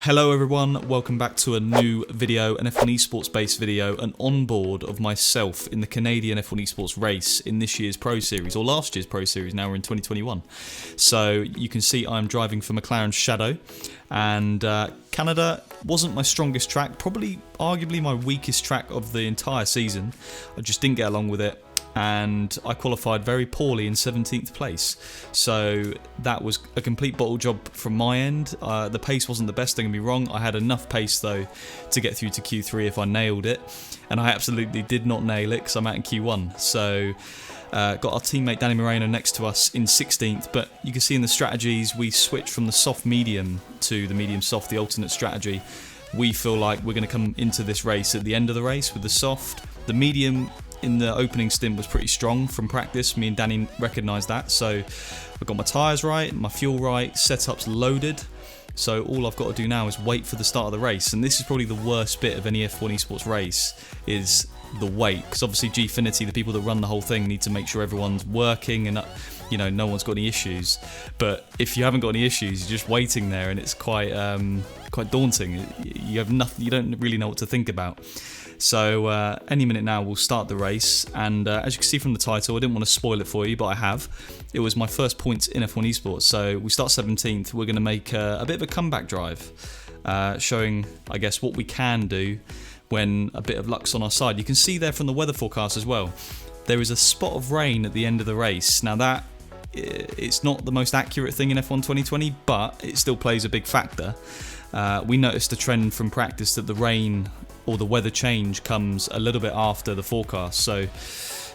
Hello everyone, welcome back to a new video, an F1 Esports based video, an onboard of myself in the Canadian F1 Esports race in this year's Pro Series, or last year's Pro Series, now we're in 2021. So you can see I'm driving for Mclaren Shadow, and Canada wasn't my strongest track, probably arguably my weakest track of the entire season. I just didn't get along with it, and I qualified very poorly in 17th place. So that was a complete bottle job from my end. The pace wasn't the best, don't get me wrong. I had enough pace though to get through to Q3 if I nailed it, and I absolutely did not nail it because I'm out in Q1. So got our teammate Danny Moreno next to us in 16th, but you can see in the strategies we switched from the soft medium to the medium soft, the alternate strategy. We feel like we're going to come into this race at the end of the race with the soft. The medium in the opening stint was pretty strong from practice. Me and Danny recognised that. So I've got my tyres right, my fuel right, setup's loaded. So all I've got to do now is wait for the start of the race. And this is probably the worst bit of any F1 Esports race, is the wait. Because obviously Gfinity, the people that run the whole thing, need to make sure everyone's working and no one's got any issues. But if you haven't got any issues, you're just waiting there, and it's quite daunting. You have nothing. You don't really know what to think about. So any minute now we'll start the race, and as you can see from the title, I didn't want to spoil it for you, but I have. It was my first points in F1 Esports, so we start 17th. We're going to make a bit of a comeback drive, showing, I guess, what we can do when a bit of luck's on our side. You can see there from the weather forecast as well, there is a spot of rain at the end of the race. Now that, it's not the most accurate thing in F1 2020, but it still plays a big factor. We noticed a trend from practice that the rain or the weather change comes a little bit after the forecast, so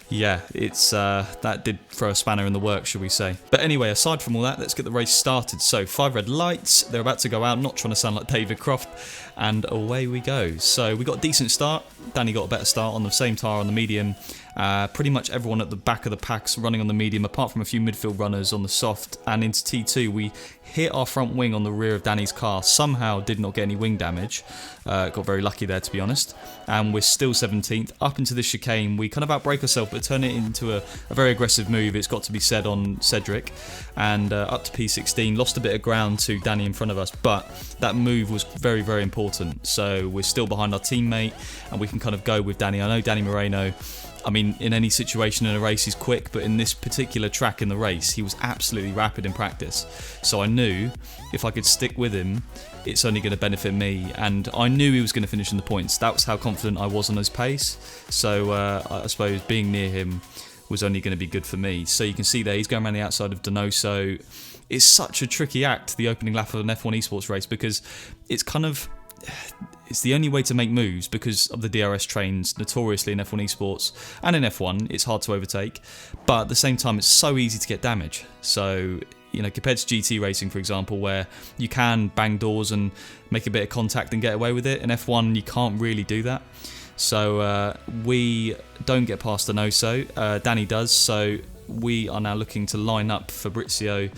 yeah, it's that did throw a spanner in the works, shall we say. But anyway, aside from all that, let's get the race started. So 5 red lights, they're about to go out, not trying to sound like David Croft, and away we go. So we got a decent start. Danny got a better start on the same tyre on the medium. Pretty much everyone at the back of the pack's running on the medium, apart from a few midfield runners on the soft. And into T2 we hit our front wing on the rear of Danny's car, somehow did not get any wing damage, got very lucky there to be honest, and we're still 17th. Up into this chicane we kind of outbrake ourselves, but turn it into a very aggressive move, it's got to be said, on Cedric, and up to P16, lost a bit of ground to Danny in front of us, but that move was very, very important. So we're still behind our teammate, and we can kind of go with Danny. I know Danny Moreno, I mean, in any situation in a race he's quick, but in this particular track in the race he was absolutely rapid in practice. So I knew if I could stick with him, it's only going to benefit me, and I knew he was going to finish in the points. That was how confident I was on his pace. So I suppose being near him was only going to be good for me. So you can see there he's going around the outside of Donoso. It's such a tricky act, the opening lap of an F1 Esports race, because it's the only way to make moves because of the DRS trains. Notoriously in F1 Esports and in F1 it's hard to overtake, but at the same time it's so easy to get damage. So compared to GT racing, for example, where you can bang doors and make a bit of contact and get away with it, in F1 you can't really do that. So we don't get past Donoso, Danny does, so we are now looking to line up Fabrizio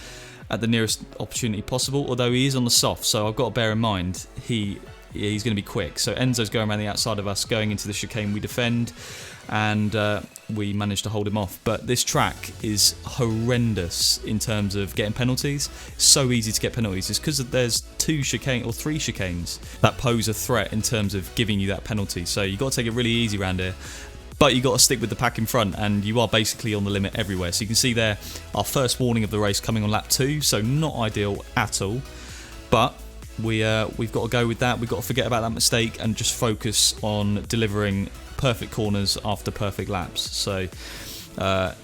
at the nearest opportunity possible, although he is on the soft, so I've got to bear in mind he's going to be quick. So Enzo's going around the outside of us, going into the chicane, we defend, and we managed to hold him off. But this track is horrendous in terms of getting penalties. It's so easy to get penalties. It's because there's 3 chicanes that pose a threat in terms of giving you that penalty. So you've got to take it really easy around here. But you've got to stick with the pack in front, and you are basically on the limit everywhere. So you can see there our first warning of the race coming on lap 2, so not ideal at all. But we've got to go with that. We've got to forget about that mistake and just focus on delivering perfect corners after perfect laps. So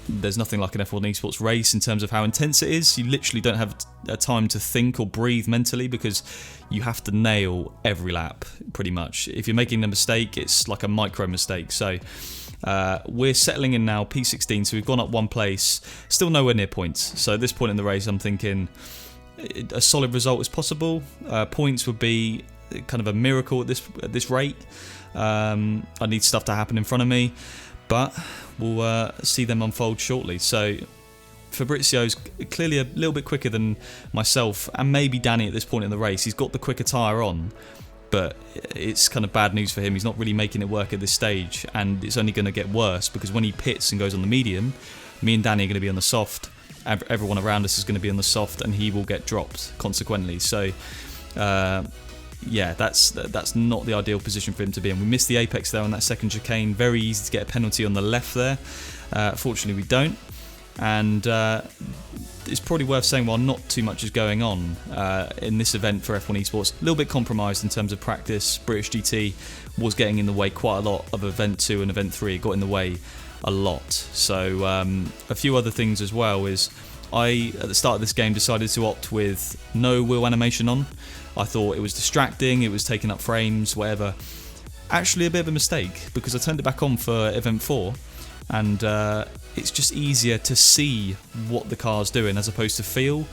there's nothing like an F1 Esports race in terms of how intense it is. You literally don't have a time to think or breathe mentally, because you have to nail every lap pretty much. If you're making a mistake, it's like a micro mistake. So we're settling in now, P16, so we've gone up 1 place, still nowhere near points. So at this point in the race I'm thinking a solid result is possible. Points would be kind of a miracle at this rate. I need stuff to happen in front of me, but we'll see them unfold shortly. So Fabrizio's clearly a little bit quicker than myself, and maybe Danny at this point in the race. He's got the quicker tyre on, but it's kind of bad news for him. He's not really making it work at this stage, and it's only going to get worse because when he pits and goes on the medium, me and Danny are going to be on the soft. Everyone around us is going to be on the soft, and he will get dropped consequently. So yeah, that's not the ideal position for him to be in. We missed the apex there on that second chicane. Very easy to get a penalty on the left there. Fortunately, we don't. And it's probably worth saying, while not too much is going on in this event for F1 Esports, a little bit compromised in terms of practice. British GT was getting in the way quite a lot of Event 2 and Event 3. It got in the way a lot. So a few other things as well is I, at the start of this game, decided to opt with no wheel animation on. I thought it was distracting, it was taking up frames, whatever. Actually a bit of a mistake, because I turned it back on for Event 4, and it's just easier to see what the car's doing as opposed to feel.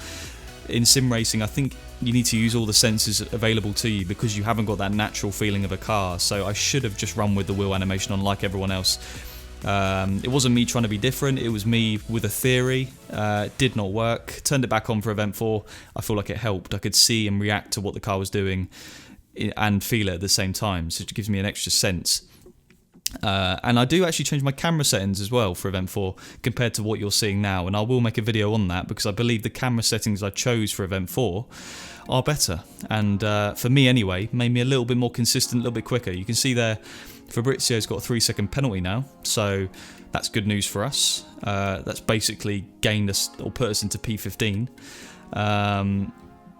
In sim racing, I think you need to use all the senses available to you because you haven't got that natural feeling of a car. So I should have just run with the wheel animation on like everyone else. It wasn't me trying to be different, it was me with a theory. It did not work. Turned it back on for Event 4. I feel like it helped. I could see and react to what the car was doing and feel it at the same time, so it gives me an extra sense. And I do actually change my camera settings as well for Event 4 compared to what you're seeing now, and I will make a video on that because I believe the camera settings I chose for Event 4 are better, and for me anyway, made me a little bit more consistent, a little bit quicker. You can see there Fabrizio's got a 3-second penalty now, so that's good news for us. That's basically gained us or put us into P15.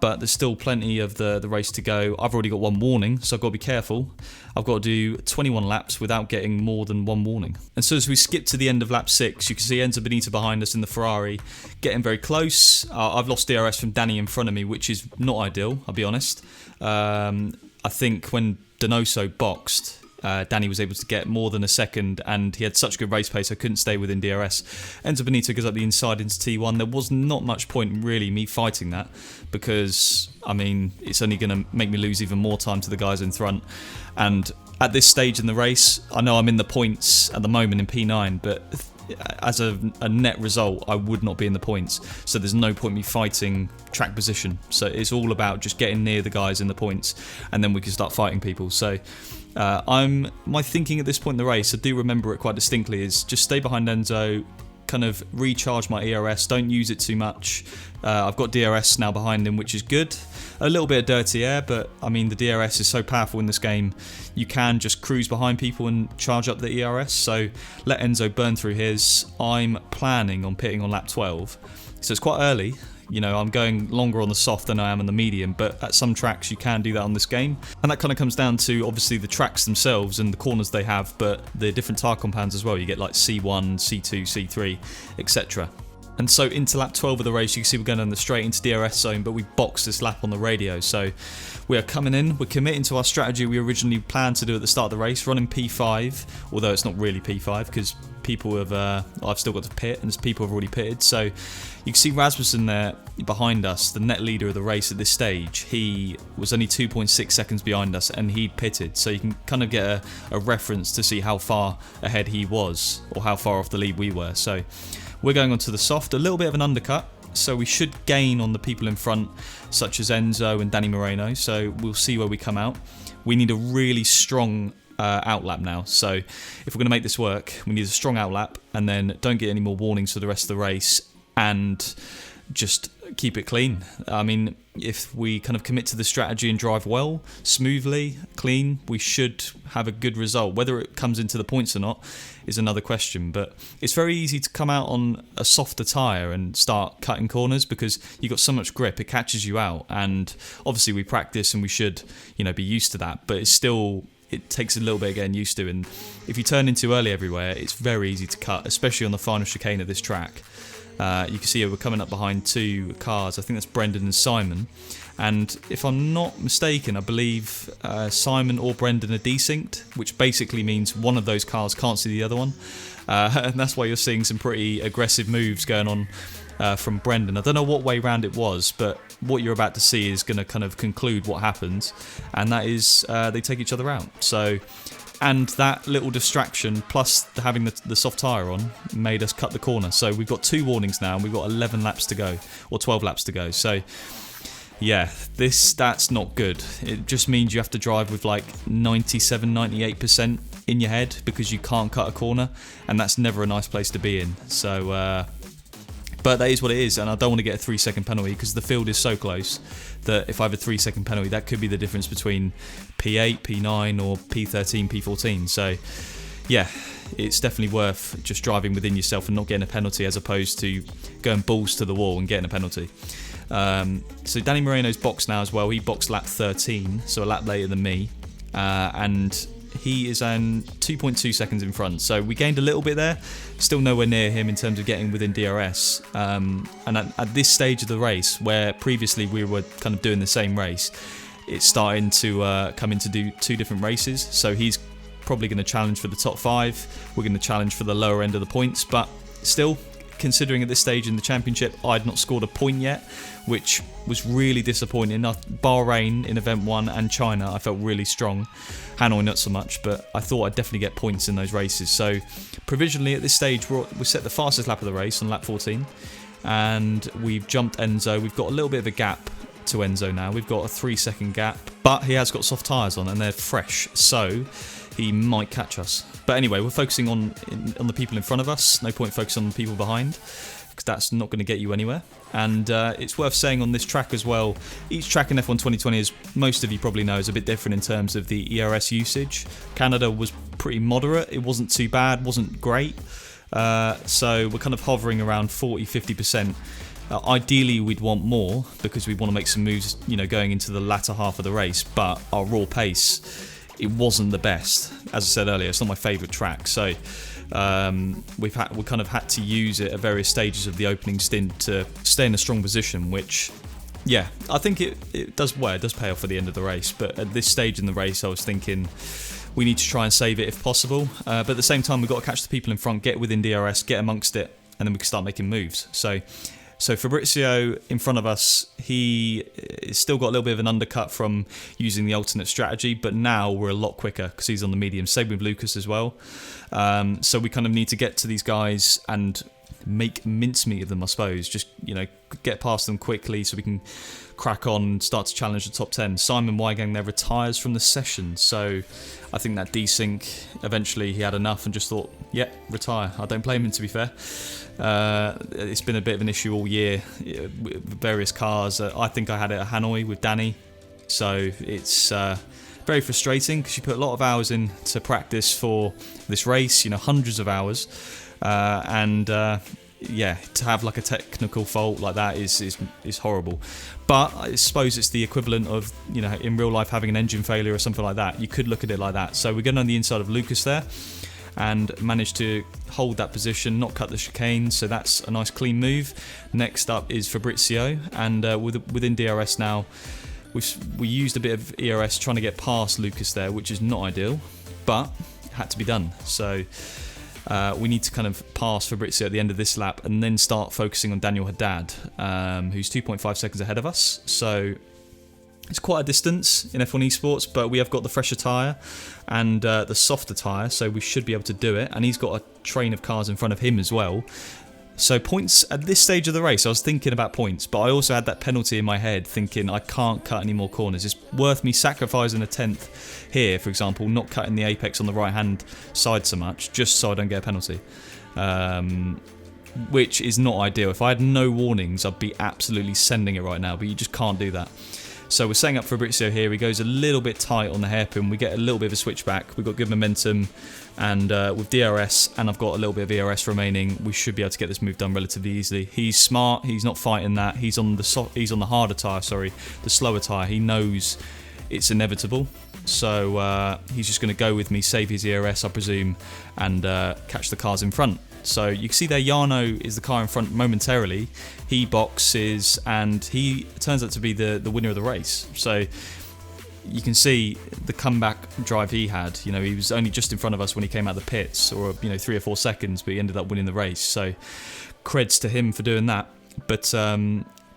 But there's still plenty of the race to go. I've already got one warning, so I've got to be careful. I've got to do 21 laps without getting more than one warning. And so as we skip to the end of lap 6, you can see Enzo Benito behind us in the Ferrari, getting very close. I've lost DRS from Danny in front of me, which is not ideal, I'll be honest. I think when Donoso boxed, Danny was able to get more than a second, and he had such good race pace I couldn't stay within DRS. Enzo Benito goes up the inside into T1. There was not much point really me fighting that, because I mean it's only going to make me lose even more time to the guys in front. And at this stage in the race, I know I'm in the points at the moment in P9, but as a net result I would not be in the points, so there's no point me fighting track position. So it's all about just getting near the guys in the points, and then we can start fighting people. So my thinking at this point in the race, I do remember it quite distinctly, is just stay behind Enzo, kind of recharge my ERS, don't use it too much. I've got DRS now behind him, which is good. A little bit of dirty air, but I mean the DRS is so powerful in this game, you can just cruise behind people and charge up the ERS, so let Enzo burn through his. I'm planning on pitting on lap 12, so it's quite early. You know, I'm going longer on the soft than I am on the medium, but at some tracks you can do that on this game. And that kind of comes down to obviously the tracks themselves and the corners they have, but the different tyre compounds as well. You get like C1, C2, C3, etc. And so into lap 12 of the race, you can see we're going down the straight into DRS zone, but we boxed this lap on the radio. So we are coming in, we're committing to our strategy we originally planned to do at the start of the race, running P5, although it's not really P5 because people have, I've still got to pit, and people have already pitted. So you can see Rasmussen there behind us, the net leader of the race at this stage. He was only 2.6 seconds behind us and he'd pitted, so you can kind of get a reference to see how far ahead he was or how far off the lead we were. So we're going on to the soft, a little bit of an undercut, so we should gain on the people in front, such as Enzo and Danny Moreno, so we'll see where we come out. We need a really strong outlap now, so if we're going to make this work, we need a strong outlap, and then don't get any more warnings for the rest of the race, and just keep it clean. I mean, if we kind of commit to the strategy and drive well, smoothly, clean, we should have a good result. Whether it comes into the points or not is another question, but it's very easy to come out on a softer tyre and start cutting corners because you've got so much grip, it catches you out, and obviously we practice and we should, you know, be used to that, but it's still, it takes a little bit of getting used to, and if you turn in too early everywhere, it's very easy to cut, especially on the final chicane of this track. You can see here we're coming up behind two cars. I think that's Brendan and Simon. And if I'm not mistaken, I believe Simon or Brendan are desynced, which basically means one of those cars can't see the other one. And that's why you're seeing some pretty aggressive moves going on from Brendan. I don't know what way round it was, but what you're about to see is going to kind of conclude what happens. And that is they take each other out. So, and that little distraction, plus having the soft tyre on, made us cut the corner. So we've got 2 warnings now, and we've got 11 laps to go, or 12 laps to go. So yeah, that's not good. It just means you have to drive with like 97, 98% in your head because you can't cut a corner, and that's never a nice place to be in. So But that is what it is, and I don't want to get a 3-second penalty because the field is so close that if I have a 3-second penalty, that could be the difference between P8, P9 or P13, P14. So yeah, it's definitely worth just driving within yourself and not getting a penalty as opposed to going balls to the wall and getting a penalty. So Danny Moreno's boxed now as well. He boxed lap 13, so a lap later than me, and he is 2.2 seconds in front. So we gained a little bit there, still nowhere near him in terms of getting within DRS. And at this stage of the race, where previously we were kind of doing the same race, it's starting to come in to do 2 different races. So he's probably going to challenge for the top 5. We're going to challenge for the lower end of the points, but still, considering at this stage in the championship I'd not scored a point yet, which was really disappointing. Bahrain in event 1 and China I felt really strong, Hanoi not so much, but I thought I'd definitely get points in those races. So provisionally at this stage we set the fastest lap of the race on lap 14, and we've jumped Enzo. We've got a little bit of a gap to Enzo now. We've got a 3-second gap, but he has got soft tyres on and they're fresh, so he might catch us. But anyway, we're focusing on the people in front of us. No point focusing on the people behind, because that's not going to get you anywhere. And it's worth saying on this track as well, each track in F1 2020, as most of you probably know, is a bit different in terms of the ERS usage. Canada was pretty moderate. It wasn't too bad, wasn't great. So we're kind of hovering around 40-50%. Ideally, we'd want more because we want to make some moves, going into the latter half of the race. But our raw pace, it wasn't the best. As I said earlier, it's not my favourite track, so we kind of had to use it at various stages of the opening stint to stay in a strong position, which, yeah, I think it does pay off at the end of the race. But at this stage in the race, I was thinking we need to try and save it if possible. But at the same time, we've got to catch the people in front, get within DRS, get amongst it, and then we can start making moves. So Fabrizio in front of us, he still got a little bit of an undercut from using the alternate strategy, but now we're a lot quicker because he's on the medium. Same with Lucas as well. So we kind of need to get to these guys and make mincemeat of them, I suppose. Just, get past them quickly so we can crack on and start to challenge the top 10. Simon Weigang there retires from the session, so I think that desync, eventually he had enough and just thought, yeah, retire. I don't blame him, to be fair. It's been a bit of an issue all year with various cars. I think I had it at Hanoi with Danny, so it's very frustrating because you put a lot of hours in to practice for this race, hundreds of hours, yeah, to have like a technical fault like that is horrible. But I suppose it's the equivalent of, in real life having an engine failure or something like that. You could look at it like that. So we're getting on the inside of Lucas there and managed to hold that position, not cut the chicane, so that's a nice clean move. Next up is Fabrizio, and within DRS now, we used a bit of ERS trying to get past Lucas there, which is not ideal, but it had to be done. So we need to kind of pass Fabrizio at the end of this lap and then start focusing on Daniel Haddad, who's 2.5 seconds ahead of us. So it's quite a distance in F1 Esports, but we have got the fresher tyre and the softer tyre, so we should be able to do it. And he's got a train of cars in front of him as well. So points at this stage of the race, I was thinking about points, but I also had that penalty in my head thinking I can't cut any more corners. It's worth me sacrificing a tenth here, for example, not cutting the apex on the right-hand side so much, just so I don't get a penalty, which is not ideal. If I had no warnings, I'd be absolutely sending it right now, but you just can't do that. So we're setting up Fabrizio here. He goes a little bit tight on the hairpin. We get a little bit of a switchback. We've got good momentum, and with DRS, and I've got a little bit of ERS remaining, we should be able to get this move done relatively easily. He's smart. He's not fighting that. He's on the harder tyre, the slower tyre. He knows it's inevitable. So he's just going to go with me, save his ERS, I presume, and catch the cars in front. So you can see there, Jarno is the car in front momentarily. He boxes, and he turns out to be the winner of the race. So you can see the comeback drive he had. He was only just in front of us when he came out of the pits, or 3 or 4 seconds, but he ended up winning the race. So creds to him for doing that. But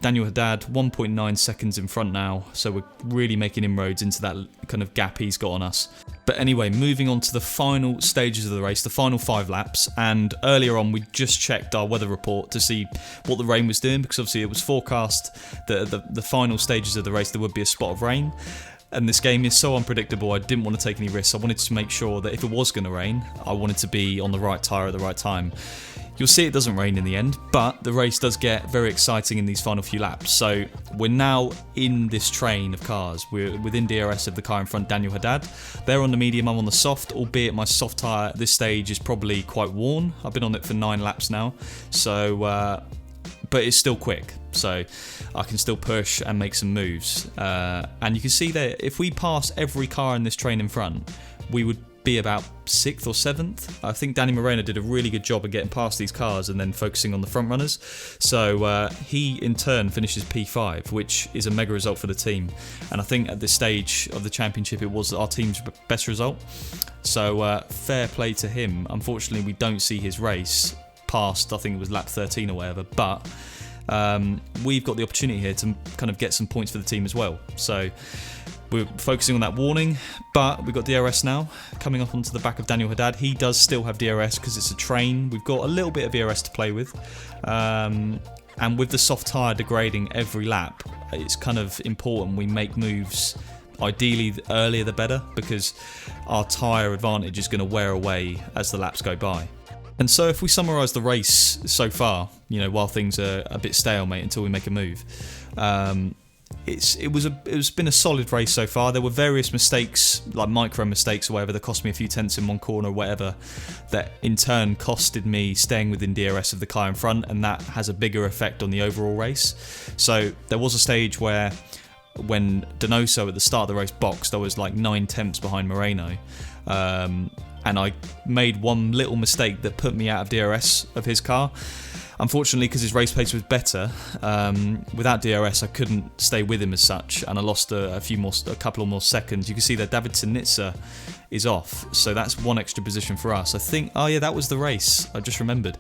Daniel Haddad, 1.9 seconds in front now, so we're really making inroads into that kind of gap he's got on us. But anyway, moving on to the final stages of the race, the final 5 laps, and earlier on we just checked our weather report to see what the rain was doing, because obviously it was forecast that at the final stages of the race there would be a spot of rain. And this game is so unpredictable, I didn't want to take any risks. I wanted to make sure that if it was going to rain, I wanted to be on the right tyre at the right time. You'll see it doesn't rain in the end, but the race does get very exciting in these final few laps. So we're now in this train of cars. We're within DRS of the car in front, Daniel Haddad. They're on the medium, I'm on the soft, albeit my soft tyre at this stage is probably quite worn. I've been on it for 9 laps now, so but it's still quick, so I can still push and make some moves. And you can see that if we pass every car in this train in front, we would be about 6th or 7th. I think Danny Moreno did a really good job of getting past these cars and then focusing on the front runners. So he in turn finishes P5, which is a mega result for the team. And I think at this stage of the championship it was our team's best result. So fair play to him. Unfortunately we don't see his race past, I think it was lap 13 or whatever, but we've got the opportunity here to kind of get some points for the team as well. So we're focusing on that warning, but we've got DRS now coming up onto the back of Daniel Haddad. He does still have DRS because it's a train. We've got a little bit of DRS to play with. And with the soft tyre degrading every lap, it's kind of important we make moves. Ideally, the earlier the better, because our tyre advantage is going to wear away as the laps go by. And so if we summarise the race so far, you know, while things are a bit stalemate until we make a move, it's been a solid race so far. There were various mistakes, like micro mistakes or whatever, that cost me a few tenths in one corner or whatever, that in turn costed me staying within DRS of the car in front, and that has a bigger effect on the overall race. So there was a stage where when Donoso at the start of the race boxed, I was like 9 tenths behind Moreno. And I made one little mistake that put me out of DRS of his car. Unfortunately, because his race pace was better, without DRS I couldn't stay with him as such, and I lost a couple more seconds. You can see that David Sinitsa is off, so that's one extra position for us. I think, oh yeah, that was the race, I just remembered.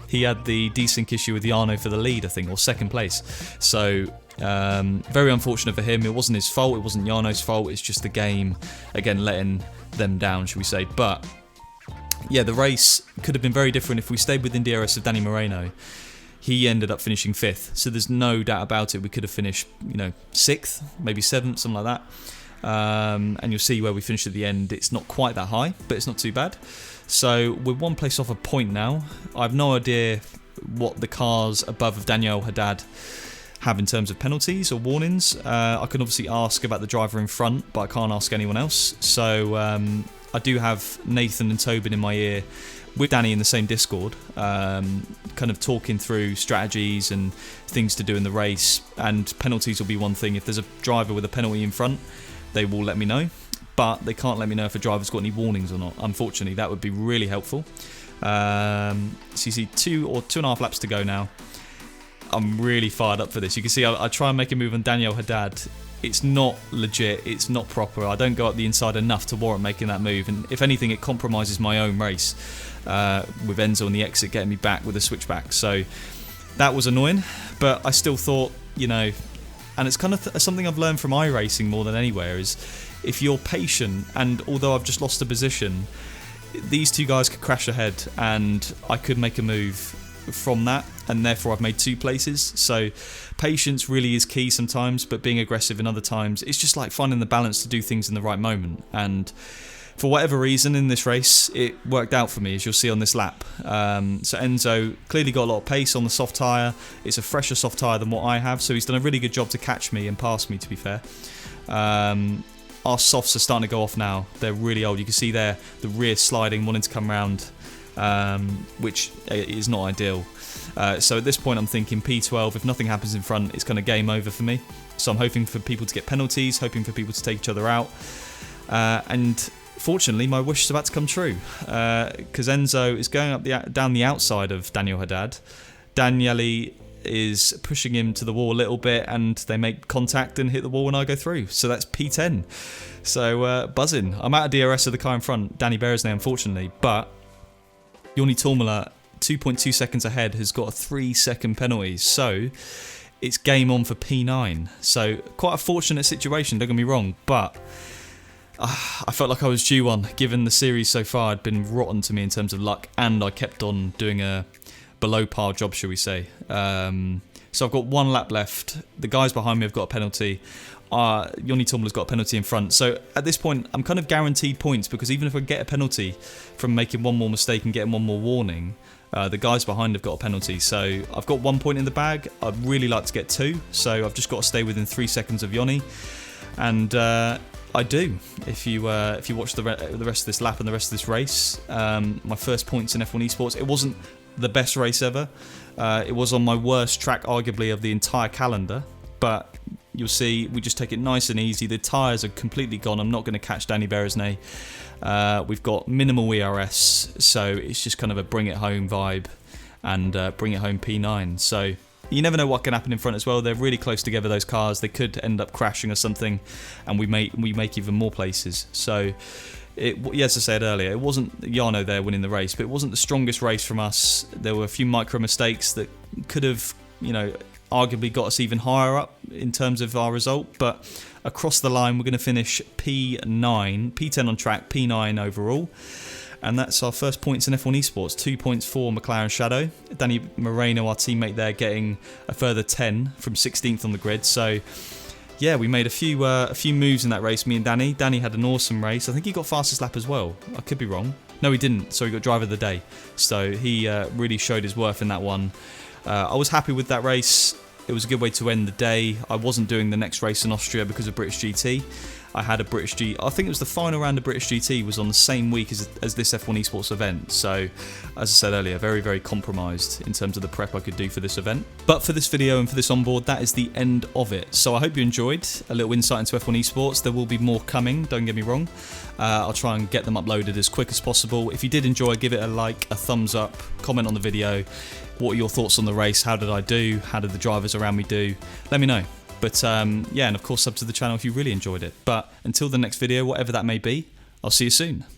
He had the desync issue with Jarno for the lead, I think, or second place. So very unfortunate for him. It wasn't his fault, it wasn't Jarno's fault, it's just the game, again, letting them down, shall we say. But yeah, the race could have been very different if we stayed within DRS of Danny Moreno. He ended up finishing 5th, so there's no doubt about it. We could have finished, 6th, maybe 7th, something like that. And you'll see where we finished at the end. It's not quite that high, but it's not too bad. So we're 1 place off a point now. I have no idea what the cars above of Daniel Haddad have in terms of penalties or warnings. I can obviously ask about the driver in front, but I can't ask anyone else. So I do have Nathan and Tobin in my ear with Danny in the same Discord, kind of talking through strategies and things to do in the race, and penalties will be one thing. If there's a driver with a penalty in front, they will let me know, but they can't let me know if a driver's got any warnings or not. Unfortunately, that would be really helpful. So you see 2.5 laps to go now. I'm really fired up for this. You can see I try and make a move on Daniel Haddad. It's not legit, it's not proper. I don't go up the inside enough to warrant making that move, and if anything it compromises my own race with Enzo on the exit getting me back with a switchback. So that was annoying, but I still thought, and it's kind of something I've learned from iRacing more than anywhere, is if you're patient, and although I've just lost a position, these two guys could crash ahead and I could make a move from that, and therefore I've made 2 places. So patience really is key sometimes, but being aggressive in other times, it's just like finding the balance to do things in the right moment. And for whatever reason in this race it worked out for me, as you'll see on this lap. So Enzo clearly got a lot of pace on the soft tyre. It's a fresher soft tyre than what I have, so he's done a really good job to catch me and pass me, to be fair. Our softs are starting to go off now. They're really old. You can see there the rear sliding, wanting to come round, which is not ideal. So at this point I'm thinking P12, if nothing happens in front, it's kind of game over for me. So I'm hoping for people to get penalties, hoping for people to take each other out. And fortunately my wish is about to come true, because Enzo is going up down the outside of Daniel Haddad. Daniele is pushing him to the wall a little bit, and they make contact and hit the wall and I go through. So that's P10. So buzzing. I'm out of DRS of the car in front, Danny Beresnay, unfortunately, but Joni Tormala, 2.2 seconds ahead, has got a 3-second penalty, so it's game on for P9. So quite a fortunate situation, don't get me wrong, but I felt like I was due one, given the series so far had been rotten to me in terms of luck, and I kept on doing a below par job, shall we say. So I've got 1 lap left. The guys behind me have got a penalty. Joni Tormala's got a penalty in front. So at this point, I'm kind of guaranteed points, because even if I get a penalty from making one more mistake and getting one more warning, The guys behind have got a penalty, so I've got 1 point in the bag. I'd really like to get 2, so I've just got to stay within 3 seconds of Yoni, and I do. If you watch the rest of this lap and the rest of this race, my first points in F1 Esports. It wasn't the best race ever. It was on my worst track, arguably, of the entire calendar. But you'll see, we just take it nice and easy. The tyres are completely gone. I'm not going to catch Danny Beresnay. We've got minimal ERS, so it's just kind of a bring it home vibe, and bring it home P9. So you never know what can happen in front as well. They're really close together, those cars. They could end up crashing or something, and we make even more places. So, as I said earlier, it wasn't Jarno there winning the race, but it wasn't the strongest race from us. There were a few micro mistakes that could have, arguably got us even higher up in terms of our result. But across the line, we're going to finish P9, P10 on track, P9 overall. And that's our first points in F1 Esports. 2 points for Mclaren Shadow. Danny Moreno, our teammate there, getting a further 10 from 16th on the grid. So, yeah, we made a few moves in that race, me and Danny. Danny had an awesome race. I think he got fastest lap as well. I could be wrong. No, he didn't. So he got driver of the day. So he really showed his worth in that one. I was happy with that race. It was a good way to end the day. I wasn't doing the next race in Austria because of British GT. I had a British GT. I think it was the final round of British GT was on the same week as this F1 Esports event. So, as I said earlier, very, very compromised in terms of the prep I could do for this event. But for this video and for this onboard, that is the end of it. So I hope you enjoyed a little insight into F1 Esports. There will be more coming, don't get me wrong. I'll try and get them uploaded as quick as possible. If you did enjoy, give it a like, a thumbs up, comment on the video. What are your thoughts on the race? How did I do? How did the drivers around me do? Let me know. But yeah, and of course sub to the channel if you really enjoyed it. But until the next video, whatever that may be, I'll see you soon.